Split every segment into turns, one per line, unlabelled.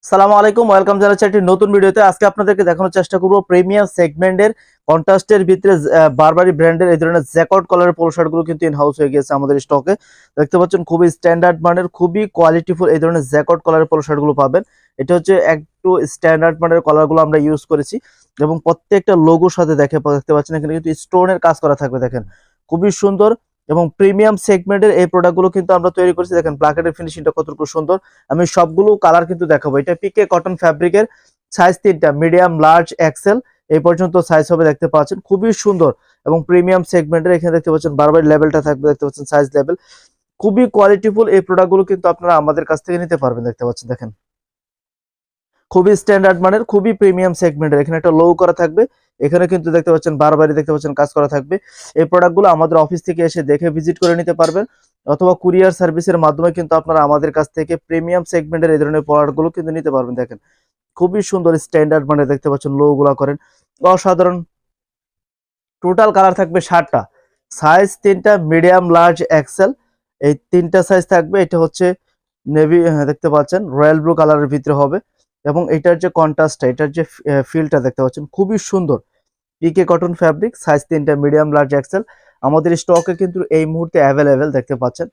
সালামু আলাইকুম, ওয়েলকাম জানাচ্ছি একটি নতুন ভিডিওতে। আজকে আপনাদেরকে দেখানোর চেষ্টা করব প্রিমিয়াম সেগমেন্টের কন্ট্রাস্টের ভিতরে বারবারি ব্র্যান্ডের এই ধরনের জ্যাকট কলারের পোলো শার্ট গুলো কিন্তু ইন হাউস হয়ে গেছে আমাদের স্টকে। দেখতে পাচ্ছেন খুবই স্ট্যান্ডার্ড মানের, খুবই কোয়ালিটিফুল এই ধরনের জ্যাকট কলারের পোলো শার্ট গুলো পাবেন। এটা হচ্ছে একটু স্ট্যান্ডার্ড মানের কলার গুলো আমরা ইউজ করেছি এবং প্রত্যেকটা লোগোর সাথে দেখতে পাচ্ছেন এখানে কিন্তু স্টোনের কাজ করা থাকবে। দেখেন খুবই সুন্দর এবং প্রিমিয়াম সেগমেন্টের এই প্রোডাক্টগুলো কিন্তু আমরা তৈরি করেছি। দেখেন প্লাকেটের ফিনিশিংটা কতটুকু সুন্দর। আমি সবগুলো কালার কিন্তু দেখাবো। এটা পিকে কটন ফ্যাব্রিকের, সাইজ 3টা, মিডিয়াম, লার্জ, এক্সেল এই পর্যন্ত সাইজ হবে। দেখতে পাচ্ছেন খুবই সুন্দর এবং প্রিমিয়াম সেগমেন্টের। এখানে দেখতে পাচ্ছেন বারবার লেভেলটা থাকবে, দেখতে পাচ্ছেন সাইজ লেভেল। খুবই কোয়ালিটিফুল এই প্রোডাক্টগুলো কিন্তু আপনারা আমাদের কাছ থেকে নিতে পারবেন। দেখতে পাচ্ছেন দেখেন খুবই স্ট্যান্ডার্ড মানের, খুবই প্রিমিয়াম সেগমেন্টের। এখানে একটা লো করা থাকবে, এখানে কিন্তু দেখতে পাচ্ছেন বারবারই দেখতে পাচ্ছেন কাজ করা থাকবে। এই প্রোডাক্টগুলো আমাদের অফিস থেকে এসে দেখে ভিজিট করে নিতে পারবেন, অথবা কুরিয়ার সার্ভিসের মাধ্যমে কিন্তু আপনারা আমাদের কাছ থেকে প্রিমিয়াম সেগমেন্টের এই ধরনের প্রোডাক্টগুলো কিন্তু নিতে পারবেন। দেখেন খুবই সুন্দর স্ট্যান্ডার্ড মানের, দেখতে পাচ্ছেন লো গুলা করেন অসাধারণ। টোটাল কালার থাকবে 7টা, সাইজ 3টা, মিডিয়াম, লার্জ, এক্সেল এই 3টা সাইজ থাকবে। এটা হচ্ছে নেভি, দেখতে পাচ্ছেন রয়্যাল ব্লু কালারের ভিতরে হবে এবং এটার যে কন্ট্রাস্টটা, এটার যে ফিলটা দেখতে পাচ্ছেন খুবই সুন্দর। পিকে কটন ফ্যাব্রিক, সাইজ 3টা, মিডিয়াম, লার্জ, এক্সেল আমাদের স্টকে কিন্তু এই মুহূর্তে অ্যাভেলেবেল। দেখতে পাচ্ছেন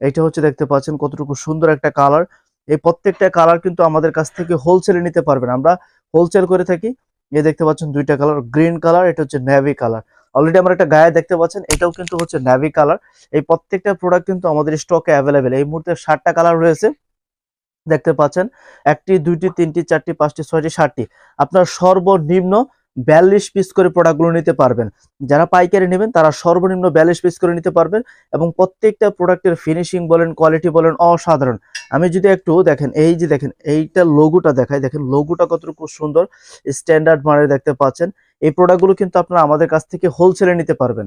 এইটা হচ্ছে, দেখতে পাচ্ছেন কতটুকু সুন্দর একটা কালার। এই প্রত্যেকটা কালার কিন্তু আমাদের কাছ থেকে হোলসেলে নিতে পারবেন, আমরা হোলসেল করে থাকি। এই দেখতে পাচ্ছেন দুইটা কালার, গ্রিন কালার, এটা হচ্ছে নেভি কালার। অলরেডি আমরা একটা গায়ে দেখতে পাচ্ছেন, এটাও কিন্তু হচ্ছে নেভি কালার। এই প্রত্যেকটা প্রোডাক্ট কিন্তু আমাদের স্টকে অ্যাভেলেবেল। এই মুহূর্তে 7টা কালার রয়েছে, দেখতে পাচ্ছেন 1টি, 2টি, 3টি, 4টি, 5টি, 6টি, 7টি। আপনার সর্বনিম্ন 42 পিস করে প্রোডাক্টগুলো নিতে পারবেন। যারা পাইকারি নেবেন তারা সর্বনিম্ন 42 পিস করে নিতে পারবেন এবং প্রত্যেকটা প্রোডাক্টের ফিনিশিং বলেন, কোয়ালিটি বলেন অসাধারণ। আমি যদি একটু দেখেন, এই যে দেখেন এইটা লোগোটা দেখাই, দেখেন লোগোটা কতটুকু সুন্দর স্ট্যান্ডার্ড মানের। দেখতে পাচ্ছেন এই প্রোডাক্টগুলো কিন্তু আপনারা আমাদের কাছ থেকে হোলসেলে নিতে পারবেন।